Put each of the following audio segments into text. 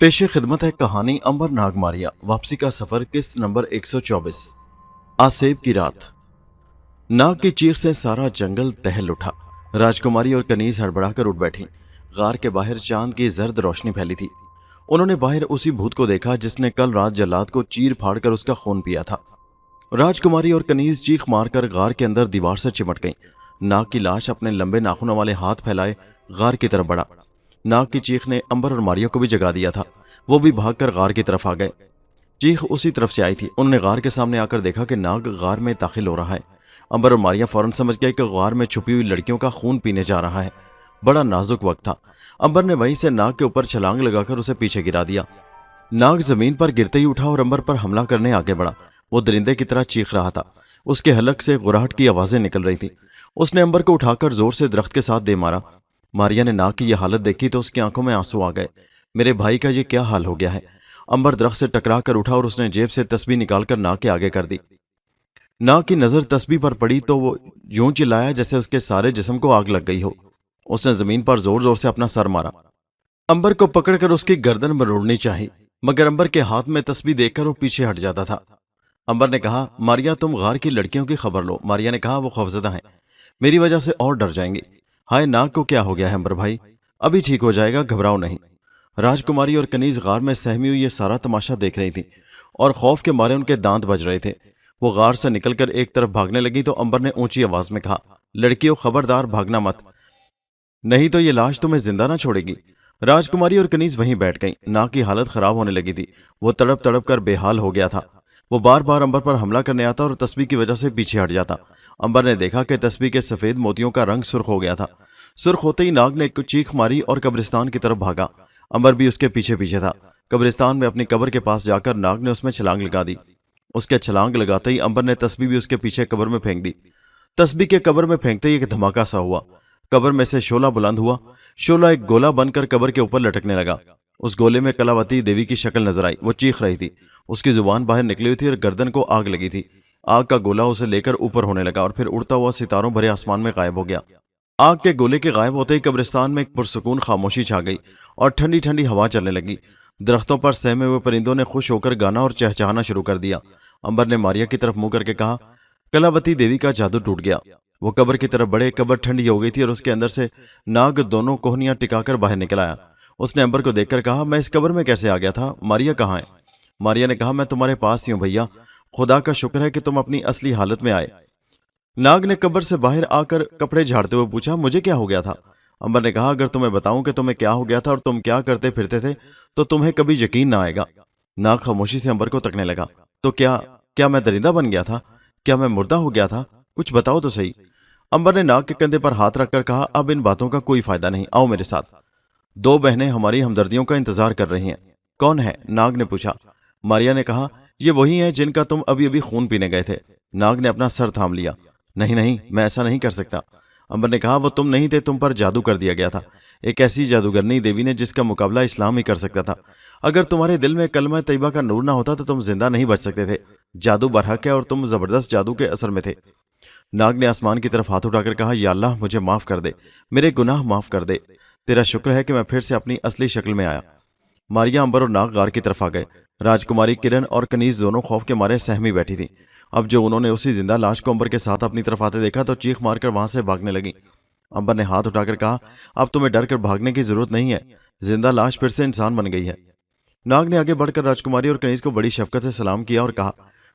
پیش خدمت ہے کہانی امبر ناگ ماریا واپسی کا سفر قسط نمبر 124 آسیب کی رات۔ ناگ کی چیخ سے سارا جنگل دہل اٹھا۔ راجکماری اور کنیز ہڑبڑا کر اٹھ بیٹھی۔ غار کے باہر چاند کی زرد روشنی پھیلی تھی۔ انہوں نے باہر اسی بھوت کو دیکھا جس نے کل رات جلاد کو چیر پھاڑ کر اس کا خون پیا تھا۔ راجکماری اور کنیز چیخ مار کر غار کے اندر دیوار سے چمٹ گئیں۔ ناگ کی لاش اپنے لمبے ناخنوں والے ہاتھ پھیلائے غار کی طرف بڑھا۔ ناگ کی چیخ نے امبر اور ماریا کو بھی جگا دیا تھا۔ وہ بھی بھاگ کر غار کی طرف آ گئے۔ چیخ اسی طرف سے آئی تھی۔ انہوں نے غار کے سامنے آ کر دیکھا کہ ناگ غار میں داخل ہو رہا ہے۔ امبر اور ماریا فوراً سمجھ گئے کہ غار میں چھپی ہوئی لڑکیوں کا خون پینے جا رہا ہے۔ بڑا نازک وقت تھا۔ امبر نے وہیں سے ناگ کے اوپر چھلانگ لگا کر اسے پیچھے گرا دیا۔ ناگ زمین پر گرتے ہی اٹھا اور امبر پر حملہ کرنے آگے بڑھا۔ وہ درندے کی طرح چیخ رہا تھا۔ اس کے حلق سے غراہٹ کی آوازیں نکل رہی تھیں۔ اس نے امبر کو اٹھا کر زور سے درخت کے ساتھ دے مارا۔ ماریا نے ناگ کی یہ حالت دیکھی تو اس کی آنکھوں میں آنسو آ گئے۔ میرے بھائی کا یہ کیا حال ہو گیا ہے؟ امبر درخت سے ٹکرا کر اٹھا اور اس نے جیب سے تسبیح نکال کر ناگ کے آگے کر دی۔ ناگ کی نظر تسبیح پر پڑی تو وہ یوں چلایا جیسے اس کے سارے جسم کو آگ لگ گئی ہو۔ اس نے زمین پر زور زور سے اپنا سر مارا۔ امبر کو پکڑ کر اس کی گردن مروڑنی چاہی، مگر امبر کے ہاتھ میں تسبیح دیکھ کر وہ پیچھے ہٹ جاتا تھا۔ امبر نے کہا، ماریا تم غار کی لڑکیوں کی خبر لو۔ ماریا نے کہا، وہ خوفزدہ ہیں، میری وجہ سے اور ڈر جائیں گی۔ ہائے ناگ کو کیا ہو گیا ہے امبر بھائی؟ ابھی ٹھیک ہو جائے گا، گھبراؤ نہیں۔ راجکماری اور کنیز غار میں سہمی ہوئی یہ سارا تماشا دیکھ رہی تھیں اور خوف کے مارے ان کے دانت بج رہے تھے۔ وہ غار سے نکل کر ایک طرف بھاگنے لگی تو امبر نے اونچی آواز میں کہا، لڑکیوں خبردار بھاگنا مت، نہیں تو یہ لاش تمہیں زندہ نہ چھوڑے گی۔ راجکماری اور کنیز وہیں بیٹھ گئیں۔ ناگ کی حالت خراب ہونے لگی تھی۔ وہ تڑپ تڑپ کر بے حال ہو گیا تھا۔ وہ بار بار امبر پر حملہ کرنے آتا اور تسبیح کی وجہ سے پیچھے ہٹ جاتا۔ امبر نے دیکھا کہ تسبیح کے سفید موتیوں کا رنگ سرخ ہو گیا تھا۔ سرخ ہوتے ہی ناگ نے ایک چیخ ماری اور قبرستان کی طرف بھاگا۔ امبر بھی اس کے پیچھے پیچھے تھا۔ قبرستان میں اپنی قبر کے پاس جا کر ناگ نے اس میں چھلانگ لگا دی۔ اس کے چھلانگ لگاتے ہی امبر نے تسبیح بھی اس کے پیچھے قبر میں پھینک دی۔ تسبیح کے قبر میں پھینکتے ہی ایک دھماکہ سا ہوا۔ قبر میں سے شعلہ بلند ہوا۔ شعلہ ایک گولا بن کر قبر کے اوپر لٹکنے لگا۔ اس گولے میں کلاوتی دیوی کی شکل نظر آئی۔ وہ چیخ رہی تھی۔ اس کی زبان باہر نکلی ہوئی تھی اور گردن کو آگ لگی تھی۔ آگ کا گولا اسے لے کر اوپر ہونے لگا اور پھر اڑتا ہوا ستاروں بھرے آسمان میں غائب ہو گیا۔ آگ کے گولے کے غائب ہوتے ہی قبرستان میں ایک پرسکون خاموشی چھا گئی اور ٹھنڈی ٹھنڈی ہوا چلنے لگی۔ درختوں پر سہمے ہوئے پرندوں نے خوش ہو کر گانا اور چہچہانا شروع کر دیا۔ امبر نے ماریا کی طرف منہ کر کے کہا، کلاوتی دیوی کا جادو ٹوٹ گیا۔ وہ قبر کی طرف بڑھے۔ قبر ٹھنڈی ہو گئی تھی اور اس کے اندر سے ناگ دونوں کوہنیاں ٹکا کر باہر نکل آیا۔ اس نے امبر کو دیکھ کر کہا، میں اس قبر میں کیسے آ گیا تھا؟ ماریا کہاں ہے؟ ماریا نے کہا، میں تمہارے پاس ہی ہوں بھیا، خدا کا شکر ہے کہ تم اپنی اصلی حالت میں آئے۔ ناگ نے قبر سے باہر آ کر کپڑے جھاڑتے ہوئے پوچھا، مجھے کیا ہو گیا تھا؟ امبر نے کہا، اگر تمہیں بتاؤں کہ تمہیں کیا ہو گیا تھا اور تم کیا کرتے پھرتے تھے تو تمہیں کبھی یقین نہ آئے گا۔ ناگ خاموشی سے امبر کو تکنے لگا۔ تو کیا میں درندہ بن گیا تھا؟ کیا میں مردہ ہو گیا تھا؟ کچھ بتاؤ تو صحیح۔ امبر نے ناگ کے کندھے پر ہاتھ رکھ کر کہا، اب ان باتوں کا کوئی فائدہ نہیں، آؤ میرے ساتھ۔ دو بہنیں ہماری ہمدردیوں کا انتظار کر رہی ہیں۔ کون ہے؟ ناگ نے پوچھا۔ ماریا نے کہا، یہ وہی ہیں جن کا تم ابھی ابھی خون پینے گئے تھے۔ ناگ نے اپنا سر تھام لیا۔ نہیں نہیں، میں ایسا نہیں کر سکتا۔ امبر نے کہا، وہ تم نہیں تھے، تم پر جادو کر دیا گیا تھا، ایک ایسی جادوگرنی دیوی نے جس کا مقابلہ اسلام ہی کر سکتا تھا۔ اگر تمہارے دل میں کلمہ طیبہ کا نور نہ ہوتا تو تم زندہ نہیں بچ سکتے تھے۔ جادو برحق ہے اور تم زبردست جادو کے اثر میں تھے۔ ناگ نے آسمان کی طرف ہاتھ اٹھا کر کہا، یا اللہ مجھے معاف کر دے، میرے گناہ معاف کر دے، تیرا شکر ہے کہ میں پھر سے اپنی اصلی شکل میں آیا۔ ماریا، امبر اور ناگ غار کی طرف آ گئے۔ راجکماری کرن اور کنیز دونوں خوف کے مارے سہمی بیٹھی تھیں۔ اب جو انہوں نے اسی زندہ لاش کو امبر کے ساتھ اپنی طرف آتے دیکھا تو چیخ مار کر وہاں سے بھاگنے لگی۔ امبر نے ہاتھ اٹھا کر کہا، اب تمہیں ڈر کر بھاگنے کی ضرورت نہیں ہے، زندہ لاش پھر سے انسان بن گئی ہے۔ ناگ نے آگے بڑھ کر راجکماری اور کنیز کو بڑی شفقت سے سلام کیا اور کہا،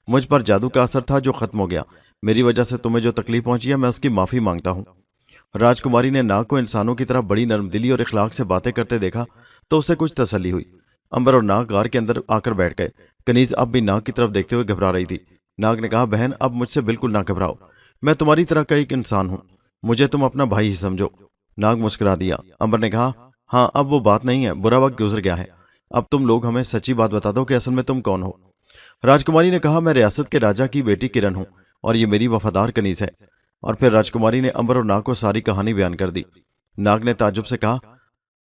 مجھ پر جادو کا اثر تھا جو ختم ہو گیا، میری وجہ سے تمہیں جو تکلیف پہنچی ہے میں اس کی معافی مانگتا ہوں۔ راجکماری نے ناگ کو انسانوں کی طرح بڑی نرم دلی اور اخلاق سے باتیں کرتے دیکھا تو اسے کچھ تسلی ہوئی۔ امبر اور ناگ غار کے اندر آ کر بیٹھ گئے۔ کنیز اب بھی ناگ کی طرف دیکھتے ہوئے گھبرا رہی تھی۔ ناگ نے کہا، بہن اب مجھ سے بالکل نہ گھبراؤ، میں تمہاری طرح کا ایک انسان ہوں، مجھے تم اپنا بھائی ہی سمجھو۔ ناگ مسکرا دیا۔ امبر نے کہا، ہاں اب وہ بات نہیں ہے، برا وقت گزر گیا ہے، اب تم لوگ ہمیں سچی بات بتا دو کہ اصل میں تم کون ہو۔ راجکماری نے کہا، میں ریاست کے راجا کی بیٹی کرن ہوں اور یہ میری وفادار کنیز ہے۔ اور پھر راجکماری نے امبر اور ناگ کو ساری کہانی بیان کر دی۔ ناگ نے تعجب سے کہا،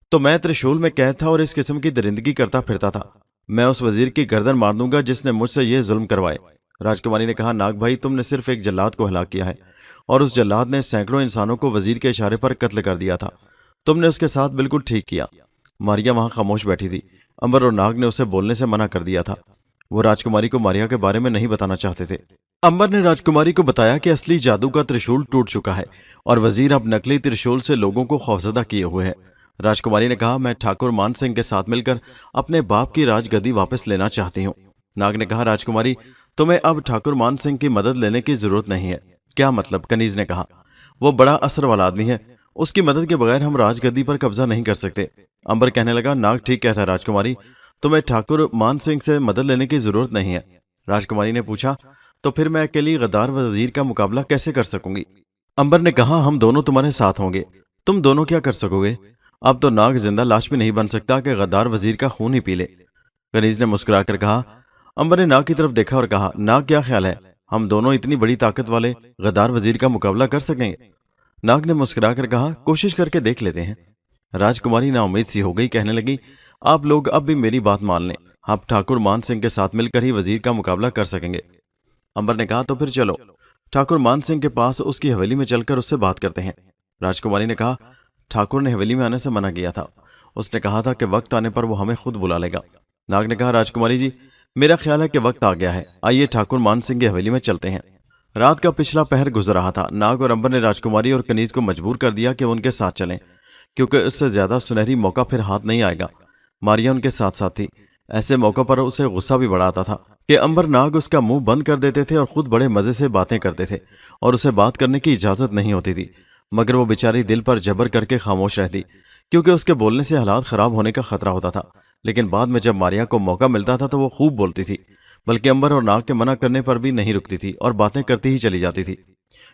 تو میں ترشول میں قید تھا اور اس قسم کی درندگی کرتا پھرتا تھا، میں اس وزیر کی گردن مار دوں گا جس نے مجھ سے یہ ظلم کروائے۔ راجکماری نے کہا، ناگ بھائی تم نے صرف ایک جلاد کو ہلاک کیا ہے اور اس جلاد نے سینکڑوں انسانوں کو وزیر کے اشارے پر قتل کر دیا تھا، تم نے اس کے ساتھ بالکل ٹھیک کیا۔ ماریا وہاں خاموش بیٹھی تھی۔ अंबर और नाग ने उसे बोलने से मना कर दिया था। वो राजकुमारी को मारिया के बारे में नहीं बताना चाहते थे। अंबर ने राजकुमारी को बताया कि असली जादू का त्रिशूल टूट चुका है और वजीर अब नकली त्रिशूल से लोगों को खौफजदा किए हुए है। राजकुमारी ने कहा, मैं ठाकुर मान सिंह के साथ मिलकर अपने बाप की राजगद्दी वापस लेना चाहती हूँ। नाग ने कहा, राजकुमारी, तुम्हें अब ठाकुर मान सिंह की मदद लेने की जरूरत नहीं है। क्या मतलब? कनीज ने कहा, वो बड़ा असर वाला आदमी है, उसकी मदद के बगैर हम राजगद्दी पर कब्जा नहीं कर सकते। अंबर कहने लगा, नाग ठीक कहता है राजकुमारी, तुम्हें ठाकुर मान सिंह से मदद लेने की जरूरत नहीं है। राजकुमारी ने पूछा, तो फिर मैं अकेली गद्दार वजीर का मुकाबला कैसे कर सकूंगी? अंबर ने कहा, हम दोनों तुम्हारे साथ होंगे। तुम दोनों क्या कर सकोगे? अब तो नाग जिंदा लाश भी नहीं बन सकता कि गद्दार वजीर का खून ही पी ले। कनीज ने मुस्कुराकर कहा। अंबर ने नाग की तरफ देखा और कहा, नाग क्या ख्याल है, हम दोनों इतनी बड़ी ताकत वाले गद्दार वजीर का मुकाबला कर सकेंगे? नाग ने मुस्कुराकर कहा, कोशिश करके देख लेते हैं। राजकुमारी नाउम्मीद सी हो गई, कहने लगी, आप लोग अब भी मेरी बात मान लें, आप ठाकुर मान सिंह के साथ मिलकर ही वजीर का मुकाबला कर सकेंगे। अंबर ने कहा, तो फिर चलो ठाकुर मान सिंह के पास उसकी हवेली में चलकर उससे बात करते हैं। राजकुमारी ने कहा, ठाकुर ने हवेली में आने से मना किया था, उसने कहा था कि वक्त आने पर वो हमें खुद बुला लेगा। नाग ने कहा, राजकुमारी जी, मेरा ख्याल है कि वक्त आ गया है, आइए ठाकुर मान सिंह की हवेली में चलते हैं। रात का पिछला पहर गुजर रहा था। नाग और अंबर ने राजकुमारी और कनीज को मजबूर कर दिया कि वो उनके साथ चलें, क्योंकि इससे ज्यादा सुनहरी मौका फिर हाथ नहीं आएगा। मारिया उनके साथ साथ थी। ऐसे मौकों पर उसे गुस्सा भी बड़ा आता था कि अंबर नाग उसका मुंह बंद कर देते थे और खुद बड़े मजे से बातें करते थे और उसे बात करने की इजाजत नहीं होती थी, मगर वो बेचारी दिल पर जबर करके खामोश रहती, क्योंकि उसके बोलने से हालात खराब होने का खतरा होता था। लेकिन बाद में जब मारिया को मौका मिलता था तो वो खूब बोलती थी, बल्कि अंबर और नाग के मना करने पर भी नहीं रुकती थी और बातें करती ही चली जाती थी।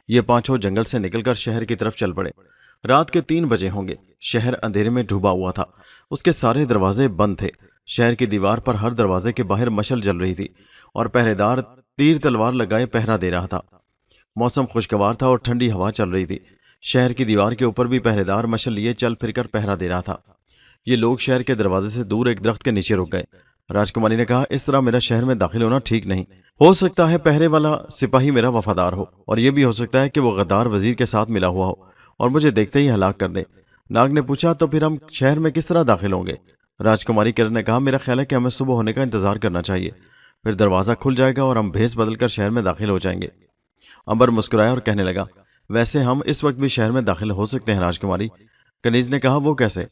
ये पांचों जंगल से निकलकर शहर की तरफ चल पड़े। रात के 3 बजे होंगे। शहर अंधेरे में डूबा हुआ था। उसके सारे दरवाजे बंद थे। शहर की दीवार पर हर दरवाजे के बाहर मशल जल रही थी और पहरेदार तीर तलवार लगाए पहरा दे रहा था। मौसम खुशगवार था और ठंडी हवा चल रही थी। शहर की दीवार के ऊपर भी पहरेदार मशल लिए चल फिरकर पहरा दे रहा था। ये लोग शहर के दरवाजे से दूर एक दरख्त के नीचे रुक गए। राजकुमारी ने कहा, इस तरह मेरा शहर में दाखिल होना ठीक नहीं। हो सकता है पहरे वाला सिपाही मेरा वफादार हो, और यह भी हो सकता है कि वो गद्दार वजीर के साथ मिला हुआ हो और मुझे देखते ही हलाक कर दे। नाग ने पूछा, तो फिर हम शहर में किस तरह दाखिल होंगे? राजकुमारी किरण ने कहा, मेरा ख्याल है कि हमें सुबह होने का इंतजार करना चाहिए, फिर दरवाजा खुल जाएगा और हम भेस बदलकर शहर में दाखिल हो जाएंगे। अंबर मुस्कुराया और कहने लगा, वैसे हम इस वक्त भी शहर में दाखिल हो सकते हैं राजकुमारी। कनीज ने कहा, वो कैसे?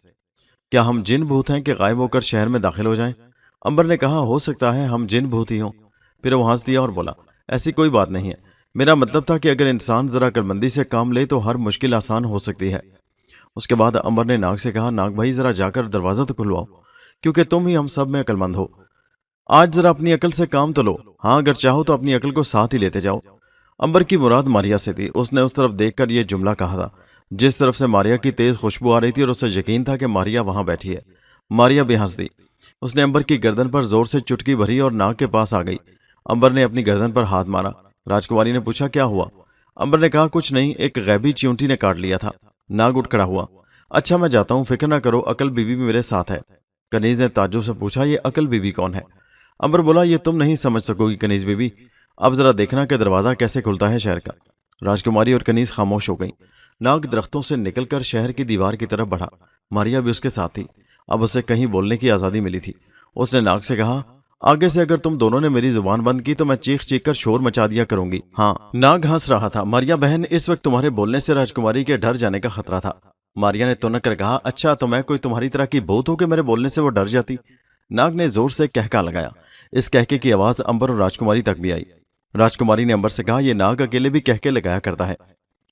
क्या हम जिन भूत हैं कि गायब होकर शहर में दाखिल हो जाएं? अंबर ने कहा, हो सकता है हम जिन भूत ही हों। फिर वो हंस दिया और बोला, ऐसी कोई बात नहीं है, मेरा मतलब था कि अगर इंसान जरा अक्लमंदी से काम ले तो हर मुश्किल आसान हो सकती है। उसके बाद अंबर ने नाग से कहा, नाग भाई जरा जाकर दरवाजा तो खुलवाओ, क्योंकि तुम ही हम सब में अक्लमंद हो। आज जरा अपनी अकल से काम तो लो। हाँ, अगर चाहो तो अपनी अकल को साथ ही लेते जाओ। अंबर की मुराद मारिया से थी। उसने उस तरफ देखकर यह जुमला कहा था जिस तरफ से मारिया की तेज खुशबू आ रही थी, और उसे यकीन था कि मारिया वहां बैठी है। मारिया भी हंस दी। उसने अंबर की गर्दन पर जोर से चुटकी भरी और नाग के पास आ गई। अंबर ने अपनी गर्दन पर हाथ मारा। राजकुमारी ने पूछा, क्या हुआ? अंबर ने कहा, कुछ नहीं, एक गैबी चींटी ने काट लिया था। नाग उठ खड़ा हुआ। अच्छा, मैं जाता हूँ, फिक्र ना करो, अकल बीबी भी मेरे साथ है। कनीज ने ताज्जुब से पूछा, ये अकल बीबी कौन है? अंबर बोला, ये तुम नहीं समझ सकोगी कनीज बीबी, अब जरा देखना कि दरवाजा कैसे खुलता है शहर का। राजकुमारी और कनीज खामोश हो गई। नाग दरख्तों से निकलकर शहर की दीवार की तरफ बढ़ा। मारिया भी उसके साथ थी। अब उसे कहीं बोलने की आज़ादी मिली थी। उसने नाग से कहा, आगे से अगर तुम दोनों ने मेरी जुबान बंद की तो मैं चीख चीख कर शोर मचा दिया करूंगी। हाँ। नाग हंस रहा था। मारिया बहन, इस वक्त तुम्हारे बोलने से राजकुमारी के डर जाने का खतरा था। मारिया ने तुनक कर कहा, अच्छा, तो मैं कोई तुम्हारी तरह की भूत हूं कि मेरे बोलने से वो डर जाती? नाग ने जोर से कहका लगाया। इस कहके की आवाज अंबर और राजकुमारी तक भी आई। राजकुमारी ने अंबर से कहा, यह नाग अकेले भी कहके लगाया करता है।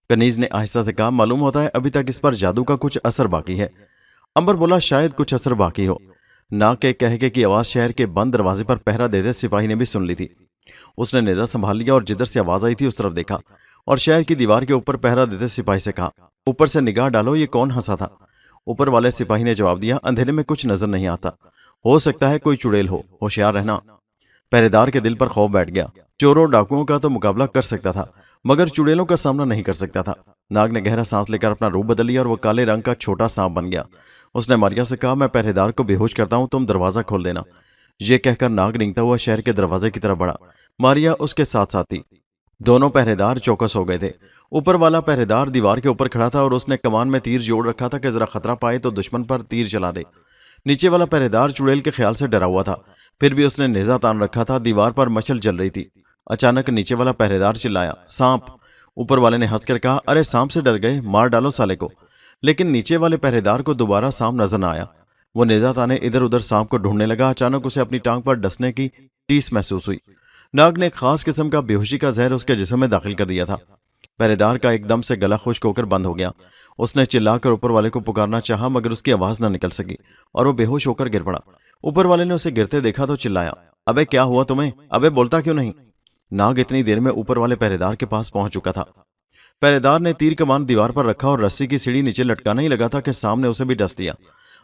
कनीज ने आहिस्ता से कहा, मालूम होता है अभी तक इस पर जादू का कुछ असर बाकी है। अंबर बोला, शायद कुछ असर बाकी हो। नाग के कहके की आवाज शहर के बंद दरवाजे पर पहरा देते सिपाही ने भी सुन ली थी। उसने नेजा संभाल लिया और जिधर से आवाज आई थी उस तरफ देखा और शहर की दीवार के ऊपर पहरा देते सिपाही से कहा, ऊपर से निगाह डालो, ये कौन हंसा था? ऊपर वाले सिपाही ने जवाब दिया, अंधेरे में कुछ नजर नहीं आता, हो सकता है कोई चुड़ैल हो, होशियार रहना। पहरेदार के दिल पर खौफ बैठ गया। चोरों डाकुओं का तो मुकाबला कर सकता था, मगर चुड़ैलों का सामना नहीं कर सकता था। नाग ने गहरा सांस लेकर अपना रूप बदल लिया और वो काले रंग का छोटा सांप बन गया। उसने मारिया से कहा, मैं पहरेदार को बेहोश करता हूं, तुम दरवाजा खोल देना। ये कहकर नाग रेंगता हुआ शहर के दरवाजे की तरफ बढ़ा। मारिया उसके साथ साथ थी। दोनों पहरेदार चौकस हो गए थे। ऊपर वाला पहरेदार दीवार के ऊपर खड़ा था और उसने कमान में तीर जोड़ रखा था कि जरा खतरा पाए तो दुश्मन पर तीर चला दे। نیچے والا پہرےدار چڑیل کے خیال سے ڈرا ہوا تھا، پھر بھی اس نے نیزہ تان رکھا تھا۔ دیوار پر مشل جل رہی تھی۔ اچانک نیچے والا پہرےدار چلایا، سانپ! اوپر والے نے ہنس کر کہا، ارے سانپ سے ڈر گئے، مار ڈالو سالے کو۔ لیکن نیچے والے پہرےدار کو دوبارہ سانپ نظر نہ آیا۔ وہ نیزہ تانے ادھر ادھر سانپ کو ڈھونڈنے لگا۔ اچانک اسے اپنی ٹانگ پر ڈسنے کی ٹیس محسوس ہوئی۔ ناگ نے ایک خاص قسم کا بے ہوشی کا زہر اس کے جسم میں داخل کر دیا تھا۔ پہرےدار کا ایک دم سے گلا خشک ہو کر بند ہو گیا۔ اس نے چلا کر اوپر والے کو پکارنا چاہا مگر اس کی آواز نہ نکل سکی اور وہ بے ہوش ہو کر گر پڑا۔ اوپر والے نے اسے گرتے دیکھا تو چلایا، ابے کیا ہوا تمہیں؟ ابے بولتا کیوں نہیں؟ ناگ اتنی دیر میں اوپر والے پہرےدار کے پاس پہنچ چکا تھا۔ پہرےدار نے تیر کمان دیوار پر رکھا اور رسی کی سیڑھی نیچے لٹکانا ہی لگا تھا کہ سامنے اسے بھی ڈس دیا۔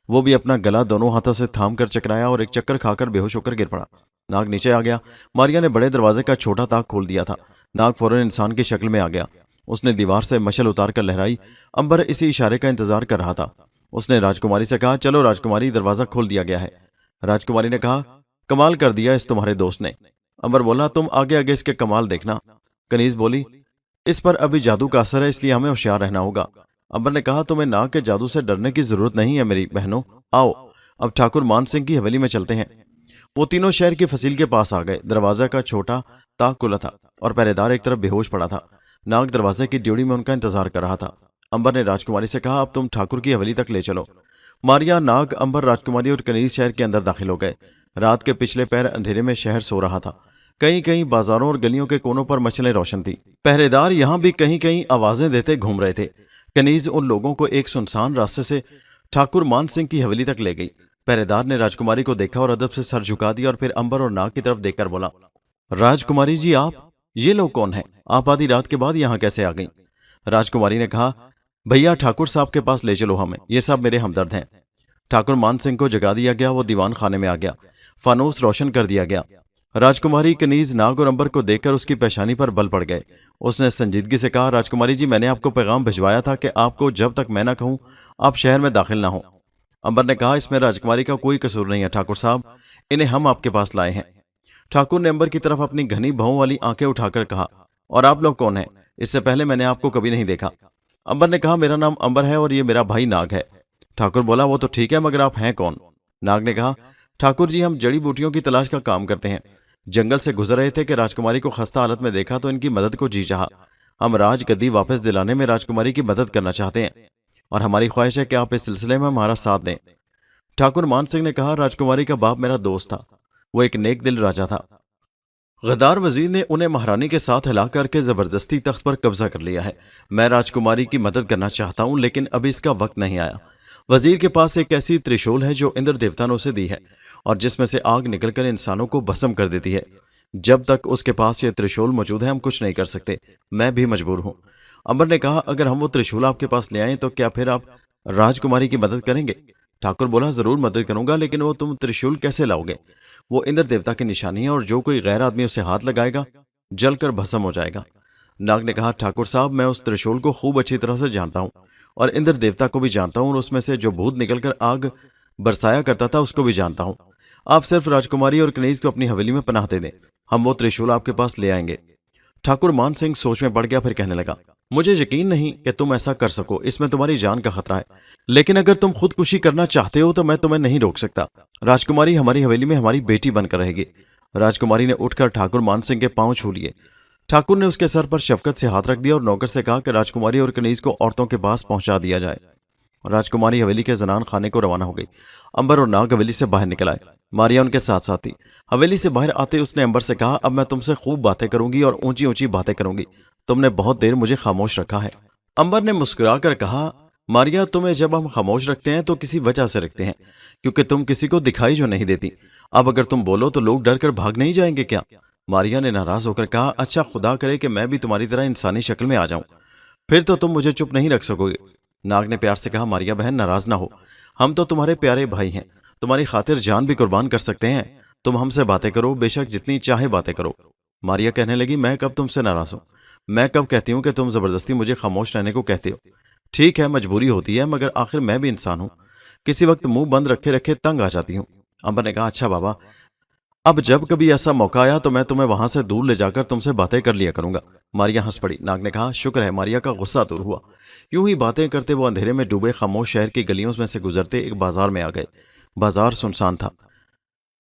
وہ بھی اپنا گلا دونوں ہاتھوں سے تھام کر چکرایا اور ایک چکر کھا کر بے ہوش ہو کر گر پڑا۔ ناگ نیچے آ گیا۔ ماریا نے بڑے دروازے کا چھوٹا تاک کھول دیا تھا۔ ناگ فوراً انسان کی شکل میں آ گیا۔ اس نے دیوار سے مشل اتار کر لہرائی۔ امبر اسی اشارے کا انتظار کر رہا تھا۔ اس نے راجکماری سے کہا، چلو راجکماری، دروازہ کھول دیا گیا ہے۔ راجکماری نے کہا، کمال کر دیا اس تمہارے دوست نے۔ امبر بولا، تم آگے آگے اس کے کمال دیکھنا۔ کنیز بولی، اس پر ابھی جادو کا اثر ہے، اس لیے ہمیں ہوشیار رہنا ہوگا۔ امبر نے کہا، تمہیں ناگ کے جادو سے ڈرنے کی ضرورت نہیں ہے میری بہنوں، آؤ اب ٹھاکر مان سنگھ کی حویلی میں چلتے ہیں۔ وہ تینوں شہر کی فصیل کے پاس آ گئے۔ دروازہ کا چھوٹا تاک کھلا تھا اور پہرےدار ایک طرف بے ہوش پڑا تھا۔ ناگ دروازے کی ڈیوڑی میں ان کا انتظار کر رہا تھا۔ امبر نے راجکماری سے کہا، اب تم ٹھاکر کی حویلی تک لے چلو۔ ماریا، ناگ، امبر، راجکماری اور کنیز شہر کے اندر داخل ہو گئے۔ رات کے پچھلے پہر اندھیرے میں شہر سو رہا تھا۔ کہیں کہیں بازاروں اور گلیوں کے کونوں پر مشلیں روشن تھیں۔ پہرےدار یہاں بھی کہیں کہیں آوازیں دیتے گھوم رہے تھے۔ کنیز ان لوگوں کو ایک سنسان راستے سے ٹھاکر مان سنگھ کی حویلی تک لے گئی۔ پہرےدار نے راجکماری کو دیکھا اور ادب سے سر جھکا دیا اور پھر امبر اور ناگ کی طرف دیکھ کر بولا، راجکماری جی، آپ یہ لوگ کون ہیں؟ آپ آدھی رات کے بعد یہاں کیسے آ گئیں؟ راجکماری نے کہا، بھیا ٹھاکر صاحب کے پاس لے چلو ہمیں، یہ سب میرے ہمدرد ہیں۔ ٹھاکر مان سنگھ کو جگا دیا گیا۔ وہ دیوان خانے میں آ گیا۔ فانوس روشن کر دیا گیا۔ راجکماری، کنیز، ناگ اور امبر کو دیکھ کر اس کی پیشانی پر بل پڑ گئے۔ اس نے سنجیدگی سے کہا، راجکماری جی، میں نے آپ کو پیغام بھجوایا تھا کہ آپ کو جب تک میں نہ کہوں آپ شہر میں داخل نہ ہوں۔ امبر نے کہا، اس میں راجکماری کا کوئی قصور نہیں ہے ٹھاکر صاحب، انہیں ہم آپ کے پاس لائے ہیں۔ ٹھاکر نے امبر کی طرف اپنی گھنی بھووں والی آنکھیں اٹھا کر کہا، اور آپ لوگ کون ہیں؟ اس سے پہلے میں نے آپ کو کبھی نہیں دیکھا۔ امبر نے کہا، میرا نام امبر ہے اور یہ میرا بھائی ناگ ہے۔ ٹھاکر بولا، وہ تو ٹھیک ہے مگر آپ ہیں کون؟ ناگ نے کہا، ٹھاکر جی، ہم جڑی بوٹیوں کی تلاش کا کام کرتے ہیں۔ جنگل سے گزر رہے تھے کہ راجکماری کو خستہ حالت میں دیکھا تو ان کی مدد کو جی چاہا۔ ہم راج گدی واپس دلانے میں راجکماری کی مدد کرنا چاہتے ہیں اور ہماری خواہش ہے کہ آپ اس سلسلے میں ہمارا ساتھ دیں۔ ٹھاکر مان سنگھ نے کہا، راجکماری کا باپ میرا دوست تھا، وہ ایک نیک دل راجا تھا۔ غدار وزیر نے انہیں مہارانی کے ساتھ ہلا کر کے زبردستی تخت پر قبضہ کر لیا ہے۔ میں راجکماری کی مدد کرنا چاہتا ہوں لیکن ابھی اس کا وقت نہیں آیا۔ وزیر کے پاس ایک ایسی ترشول ہے جو اندر دیوتا نے اسے دی ہے اور جس میں سے آگ نکل کر انسانوں کو بھسم کر دیتی ہے۔ جب تک اس کے پاس یہ ترشول موجود ہے ہم کچھ نہیں کر سکتے، میں بھی مجبور ہوں۔ امبر نے کہا، اگر ہم وہ ترشول آپ کے پاس لے آئیں تو کیا پھر آپ راجکماری کی مدد کریں گے؟ ٹھاکر بولا، ضرور مدد کروں گا، لیکن وہ تم ترشول کیسے لاؤ گے؟ وہ اندر دیوتا کی نشانی ہے اور جو کوئی غیر آدمی اسے ہاتھ لگائے گا جل کر بھسم ہو جائے گا۔ ناگ نے کہا، ٹھاکر صاحب، میں اس ترشول کو خوب اچھی طرح سے جانتا ہوں اور اندر دیوتا کو بھی جانتا ہوں اور اس میں سے جو بھوت نکل کر آگ برسایا کرتا تھا اس کو بھی جانتا ہوں۔ آپ صرف راجکماری اور کنیز کو اپنی حویلی میں پناہ دے دیں، ہم وہ ترشول آپ کے پاس لے آئیں گے۔ ٹھاکر مان سنگھ سوچ میں پڑ گیا، پھر کہنے لگا، مجھے یقین نہیں کہ تم ایسا کر سکو، اس میں تمہاری جان کا خطرہ ہے، لیکن اگر تم خودکشی کرنا چاہتے ہو تو میں تمہیں نہیں روک سکتا۔ راجکماری ہماری حویلی میں ہماری بیٹی بن کر رہے گی۔ راجکماری نے اٹھ کر ٹھاکر مان سنگھ کے پاؤں چھو لیے۔ ٹھاکر نے اس کے سر پر شفقت سے ہاتھ رکھ دیا اور نوکر سے کہا کہ راجکماری اور کنیز کو عورتوں کے پاس پہنچا دیا جائے۔ راجکماری حویلی کے زنان خانے کو روانہ ہو گئی۔ امبر اور ناگ حویلی سے باہر نکل آئے۔ ماریا ان کے ساتھ ساتھ تھی۔ حویلی سے باہر آتے اس نے امبر سے کہا، اب میں تم سے خوب باتیں کروں گی اور اونچی اونچی باتیں کروں گی، تم نے بہت دیر مجھے خاموش رکھا ہے۔ امبر نے مسکرا کر کہا، ماریا، تمہیں جب ہم خاموش رکھتے ہیں تو کسی وجہ سے رکھتے ہیں، کیونکہ تم کسی کو دکھائی جو نہیں دیتی۔ اب اگر تم بولو تو لوگ ڈر کر بھاگ نہیں جائیں گے کیا؟ ماریا نے ناراض ہو کر کہا، اچھا خدا کرے کہ میں بھی تمہاری طرح انسانی شکل میں آ جاؤں، پھر تو تم مجھے چپ نہیں رکھ سکو گے۔ ناگ نے پیار سے کہا، ماریا بہن ناراض نہ ہو، ہم تو تمہارے پیارے بھائی ہیں، تمہاری خاطر جان بھی قربان کر سکتے ہیں، تم ہم سے باتیں کرو، بے شک جتنی چاہے باتیں کرو۔ ماریا کہنے لگی، میں کب تم سے ناراض ہوں؟ میں کب کہتی ہوں کہ تم زبردستی مجھے خاموش رہنے کو کہتے ہو؟ ٹھیک ہے مجبوری ہوتی ہے مگر آخر میں بھی انسان ہوں، کسی وقت منہ بند رکھے رکھے تنگ آ جاتی ہوں۔ امبر نے کہا، اچھا بابا، اب جب کبھی ایسا موقع آیا تو میں تمہیں وہاں سے دور لے جا کر تم سے باتیں کر لیا کروں گا۔ ماریا ہنس پڑی۔ ناگ نے کہا، شکر ہے۔ ماریا کا غصہ دور ہوا۔ یوں ہی باتیں کرتے وہ اندھیرے میں ڈوبے خاموش شہر کی گلیوں میں سے گزرتے ایک بازار میں آ گئے۔ बाजार सुनसान था।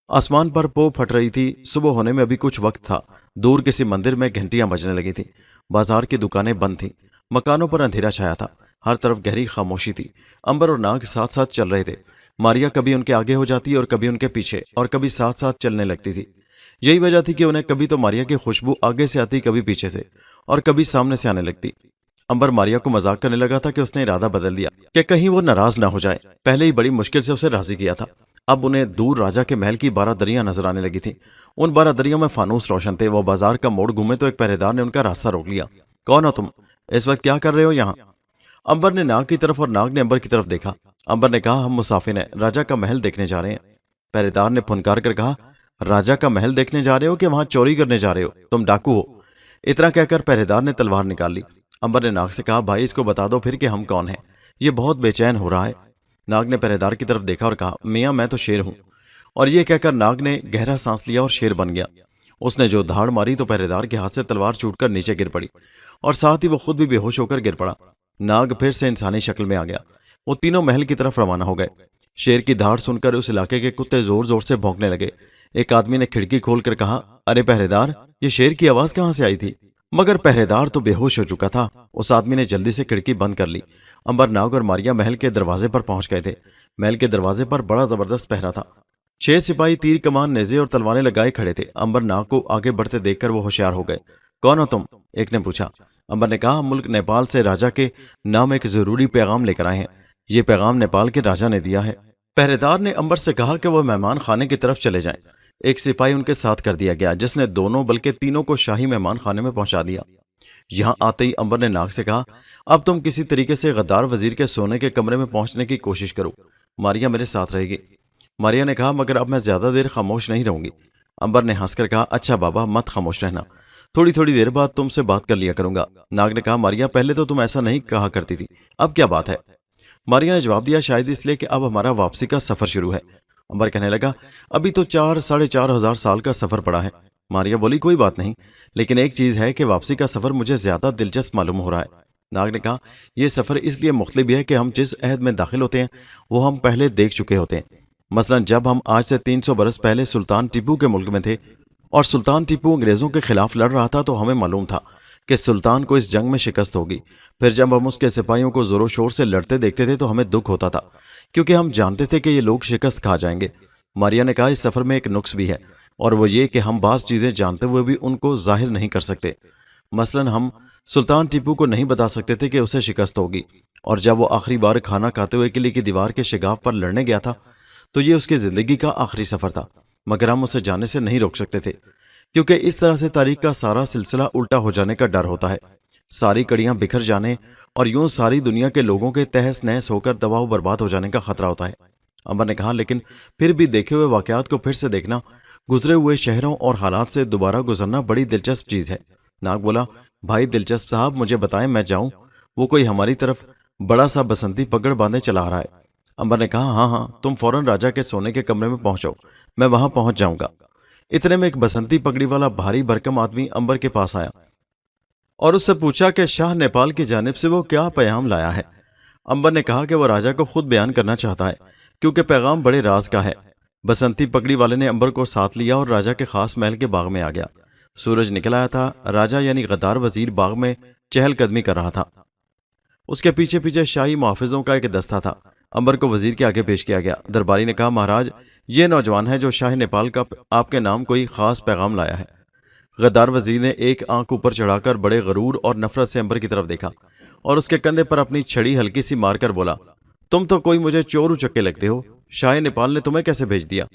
आसमान पर पो फट रही थी। सुबह होने में अभी कुछ वक्त था। दूर किसी मंदिर में घंटियां बजने लगी थी। बाजार की दुकानें बंद थीं। मकानों पर अंधेरा छाया था। हर तरफ गहरी खामोशी थी। अंबर और नाग साथ साथ चल रहे थे। मारिया कभी उनके आगे हो जाती और कभी उनके पीछे, और कभी साथ साथ चलने लगती थी। यही वजह थी कि उन्हें कभी तो मारिया की खुशबू आगे से आती, कभी पीछे से, और कभी सामने से आने लगती। अंबर मारिया को मजाक करने लगा था कि उसने इरादा बदल दिया कि कहीं वो नाराज ना हो जाए। पहले ही बड़ी मुश्किल से उसे राजी किया था। अब उन्हें दूर राजा के महल की 12 दरियां नजर आने लगी थी। उन 12 दरियों में फानूस रोशन थे। वो बाजार का मोड़ घूमे तो एक पहरेदार ने उनका रास्ता रोक लिया। कौन हो तुम? इस वक्त क्या कर रहे हो यहाँ? अंबर ने नाग की तरफ और नाग ने अंबर की तरफ देखा। अंबर ने कहा, हम मुसाफिर हैं, राजा का महल देखने जा रहे हैं। पहरेदार ने फुनकार कर कहा, राजा का महल देखने जा रहे हो कि वहां चोरी करने जा रहे हो? तुम डाकू हो। इतना कहकर पहरेदार ने तलवार निकाल ली। अंबर ने नाग से कहा, भाई इसको बता दो फिर कि हम कौन हैं, ये बहुत बेचैन हो रहा है। नाग ने पहरेदार की तरफ देखा और कहा, मियाँ मैं तो शेर हूं। और ये कहकर नाग ने गहरा सांस लिया और शेर बन गया। उसने जो धाड़ मारी तो पहरेदार के हाथ से तलवार छूटकर नीचे गिर पड़ी, और साथ ही वो खुद भी बेहोश होकर गिर पड़ा। नाग फिर से इंसानी शक्ल में आ गया। वो तीनों महल की तरफ रवाना हो गए। शेर की धाड़ सुनकर उस इलाके के कुत्ते जोर जोर से भौंकने लगे। एक आदमी ने खिड़की खोलकर कहा, अरे पहरेदार, ये शेर की आवाज कहां से आई थी? मगर पहरेदार तो बेहोश हो चुका था। उस आदमी ने जल्दी से खिड़की बंद कर ली। अंबर, नाग और मारिया महल के दरवाजे पर पहुंच गए थे। महल के दरवाजे पर बड़ा जबरदस्त पहरा था। 6 सिपाही तीर कमान, नेजे और तलवारें लगाए खड़े थे। अंबर नाग को आगे बढ़ते देखकर वो होशियार हो गए। कौन हो तुम? एक ने पूछा। अंबर ने कहा, हम मुल्क नेपाल से राजा के नाम एक जरूरी पैगाम लेकर आए हैं। ये पैगाम नेपाल के राजा ने दिया है। पहरेदार ने अंबर से कहा कि वह मेहमान खाने की तरफ चले जाएं। एक सिपाही उनके साथ कर दिया गया, जिसने दोनों बल्कि तीनों को शाही मेहमान खाने में पहुंचा दिया। यहां आते ही अंबर ने नाग से कहा, अब तुम किसी तरीके से गद्दार वजीर के सोने के कमरे में पहुंचने की कोशिश करो। मारिया मेरे साथ रहेगी। मारिया ने कहा, मगर अब मैं ज्यादा देर खामोश नहीं रहूंगी। अंबर ने हंसकर कहा, अच्छा बाबा, मत खामोश रहना, थोड़ी थोड़ी देर बाद तुमसे बात कर लिया करूंगा। नाग ने कहा, मारिया पहले तो तुम ऐसा नहीं कहा करती थी, अब क्या बात है? मारिया ने जवाब दिया, शायद इसलिए कि अब हमारा वापसी का सफर शुरू है। अंबर कहने लगा, अभी तो 4-4.5 हजार साल का सफर पड़ा है। मारिया बोली, कोई बात नहीं, लेकिन एक चीज है कि वापसी का सफर मुझे ज्यादा दिलचस्प मालूम हो रहा है। नाग ने कहा, यह सफर इसलिए मुख्तलिफ भी है कि हम जिस अहद में दाखिल होते हैं वो हम पहले देख चुके होते हैं। मसलन जब हम आज से 300 बरस पहले सुल्तान टीपू के मुल्क में थे और सुल्तान टीपू अंग्रेजों के खिलाफ लड़ रहा था, तो हमें मालूम था कि सुल्तान को इस जंग में शिकस्त होगी। फिर जब हम उसके सिपाहियों को जोरों शोर से लड़ते देखते थे तो हमें दुख होता था, क्योंकि हम जानते थे कि ये लोग शिकस्त खा जाएंगे। मारिया ने कहा, इस सफर में एक नुक्स भी है, और वो ये कि हम बाज़ चीज़ें जानते हुए भी उनको जाहिर नहीं कर सकते। मसलन हम सुल्तान टीपू को नहीं बता सकते थे कि उसे शिकस्त होगी, और जब वो आखिरी बार खाना खाते हुए किले की दीवार के शिगाफ पर लड़ने गया था तो ये उसकी ज़िंदगी का आखिरी सफ़र था। मगर हम उसे जाने से नहीं रोक सकते थे, क्योंकि इस तरह से तारीख का सारा सिलसिला उल्टा हो जाने का डर होता है, सारी कड़ियां बिखर जाने और यूं सारी दुनिया के लोगों के तहस नहस होकर तबाह बर्बाद हो जाने का खतरा होता है। अंबर ने कहा, लेकिन फिर भी देखे हुए वाकयात को फिर से देखना, गुजरे हुए शहरों और हालात से दोबारा गुजरना बड़ी दिलचस्प चीज़ है। नाग बोला, भाई दिलचस्प साहब, मुझे बताएं, मैं जाऊं? वो कोई हमारी तरफ बड़ा सा बसंती पकड़ बांधे चला आ रहा है। अंबर ने कहा, हाँ हाँ, तुम फौरन राजा के सोने के कमरे में पहुंचो, मैं वहां पहुंच जाऊंगा। इतने में एक बसंती पगड़ी वाला भारी भरकम आदमी अंबर के पास आया और उससे पूछा कि शाह नेपाल की जानिब से वो क्या पैगाम लाया है। अंबर ने कहा कि वो राजा को खुद बयान करना चाहता है, क्योंकि पैगाम बड़े राज का है। बसंती पगड़ी वाले ने अंबर को साथ लिया और राजा के खास महल के बाग में आ गया। सूरज निकल आया था। राजा यानी गद्दार वजीर बाग में चहलकदमी कर रहा था। उसके पीछे पीछे शाही मुहाफिजों का एक दस्ता था। अंबर को वजीर के आगे पेश किया गया। दरबारी ने कहा, महाराज, ये नौजवान है जो शाह नेपाल का आपके नाम कोई खास पैगाम लाया है। गद्दार वजीर ने एक आंख ऊपर चढ़ाकर बड़े गरूर और नफरत से अंबर की तरफ देखा और उसके कंधे पर अपनी छड़ी हल्की सी मारकर बोला, तुम तो कोई मुझे चोर उचक्के लगते हो। शाह नेपाल ने तुम्हें कैसे भेज दिया?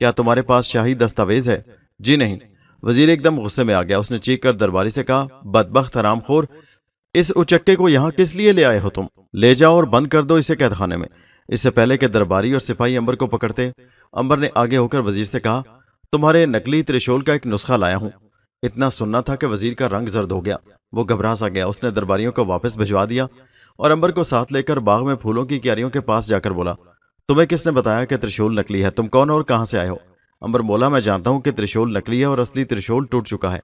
क्या तुम्हारे पास शाही दस्तावेज है? जी नहीं। वजीर एकदम गुस्से में आ गया। उसने चीख कर दरबारी से कहा, बदबख्त हरामखोर, इस उचक्के को यहाँ किस लिए ले आए हो तुम? ले जाओ और बंद कर दो इसे कैद खाने में। इससे पहले कि दरबारी और सिपाही अंबर को पकड़ते, अंबर ने आगे होकर वजीर से कहा, तुम्हारे नकली त्रिशूल का एक नुस्खा लाया हूं। इतना सुनना था कि वजीर का रंग जर्द हो गया। वो घबरा सा गया। उसने दरबारियों को वापस भिजवा दिया और अंबर को साथ लेकर बाग में फूलों की क्यारियों के पास जाकर बोला, तुम्हें किसने बताया कि त्रिशूल नकली है? तुम कौन और कहां से आए हो? अंबर बोला, मैं जानता हूं कि त्रिशूल नकली है और असली त्रिशूल टूट चुका है।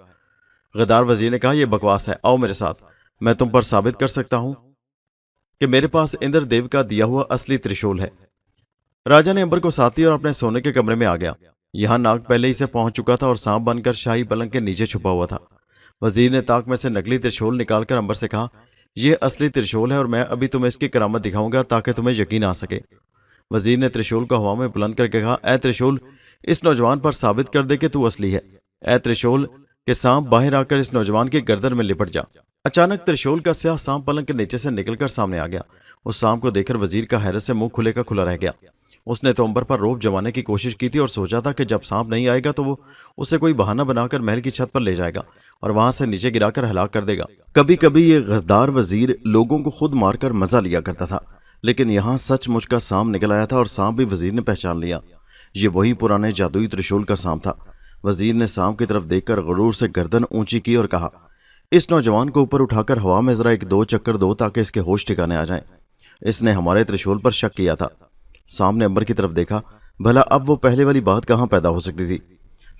गद्दार वजीर ने कहा, यह बकवास है, आओ मेरे साथ, मैं तुम पर साबित कर सकता हूं कि मेरे पास इंद्र देव का दिया हुआ असली त्रिशूल है। राजा ने अंबर को साथ लिया और अपने सोने के कमरे में आ गया। यहाँ नाग पहले ही से पहुंच चुका था और सांप बनकर शाही पलंग के नीचे छुपा हुआ था। वजीर ने ताक में से नकली त्रिशूल निकालकर अंबर से कहा, यह असली त्रिशूल है और मैं अभी तुम्हें इसकी करामत दिखाऊंगा ताकि तुम्हें यकीन आ सके। वजीर ने त्रिशूल को हवा में बुलंद करके कहा, ए त्रिशूल, इस नौजवान पर साबित कर दे कि तू असली है। ए त्रिशूल के सांप बाहर आकर इस नौजवान की गर्दन में लिपट जा। अचानक त्रिशूल का स्याह सांप पलंग के नीचे से निकलकर सामने आ गया। उस सांप को देखकर वजीर का हैरत से मुंह खुले का खुला रह गया। उसने तो अंबर पर रोब जमाने की कोशिश की थी और सोचा था कि जब सांप नहीं आएगा तो वो उसे कोई बहाना बनाकर महल की छत पर ले जाएगा और वहां से नीचे गिराकर हलाक कर देगा। कभी कभी ये गद्दार वजीर लोगों को खुद मारकर मजा लिया करता था, लेकिन यहाँ सचमुच का सांप निकल आया था और सांप भी वजीर ने पहचान लिया। ये वही पुराने जादुई त्रिशूल का सांप था। वजीर ने सांप की तरफ देखकर गुरूर से गर्दन ऊंची की और कहा, इस नौजवान को ऊपर उठाकर हवा में जरा 1-2 चक्कर दो ताकि इसके होश ठिकाने आ जाएं। इसने हमारे त्रिशूल पर शक किया था। सांप ने अंबर की तरफ देखा, भला अब वो पहले वाली बात कहाँ पैदा हो सकती थी।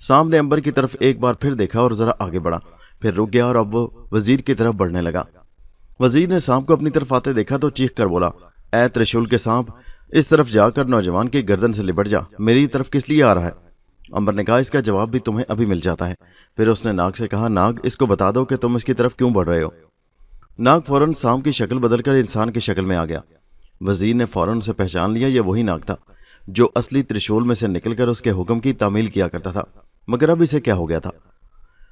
सांप ने अंबर की तरफ एक बार फिर देखा और जरा आगे बढ़ा, फिर रुक गया और अब वो वजीर की तरफ बढ़ने लगा। वजीर ने सांप को अपनी तरफ आते देखा तो चीख कर बोला, ए त्रिशूल के सांप, इस तरफ जाकर नौजवान की गर्दन से लिपट जा। मेरी तरफ किस लिए आ रहा है? अंबर ने कहा, इसका जवाब भी तुम्हें अभी मिल जाता है। फिर उसने नाग से कहा, नाग, इसको बता दो कि तुम इसकी तरफ क्यों बढ़ रहे हो। नाग फौरन सांप की शक्ल बदलकर इंसान की शक्ल में आ गया। वजीर ने फौरन उसे पहचान लिया। यह वही नाग था जो असली त्रिशूल में से निकलकर उसके हुक्म की तामील किया करता था। मगर अब इसे क्या हो गया था?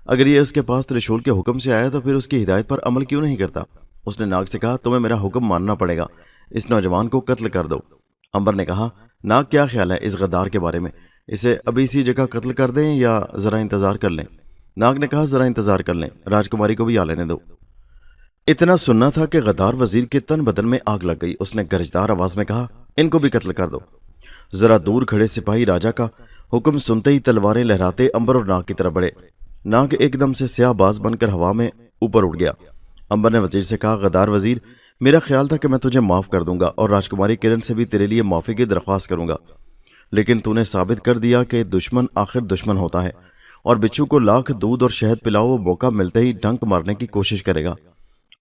अगर ये उसके पास त्रिशूल के हुक्म से आया तो फिर उसकी हिदायत पर अमल क्यों नहीं करता? उसने नाग से कहा, तुम्हें मेरा हुक्म मानना पड़ेगा, इस नौजवान को कत्ल कर दो। अंबर ने कहा, नाग, क्या ख्याल है इस गद्दार के बारे में? इसे अभी इसी जगह कत्ल कर दें या जरा इंतजार कर लें? नाग ने कहा, जरा इंतजार कर लें, राजकुमारी को भी आ लेने दो। इतना सुनना था कि गद्दार वजीर के तन बदन में आग लग गई। उसने गरजदार आवाज में कहा, इनको भी कत्ल कर दो। जरा दूर खड़े सिपाही राजा का हुक्म सुनते ही तलवारें लहराते अंबर और नाग की तरफ बढ़े। नाग एकदम से स्याहबाज बनकर हवा में ऊपर उड़ गया। अंबर ने वजीर से कहा, गद्दार वजीर, मेरा ख्याल था कि मैं तुझे माफ कर दूंगा और राजकुमारी किरण से भी तेरे लिए माफी की दरख्वास्त करूंगा, लेकिन तूने साबित कर दिया कि दुश्मन आखिर दुश्मन होता है और बिच्छू को लाख दूध और शहद पिलाओ, वो मौका मिलते ही डंक मारने की कोशिश करेगा।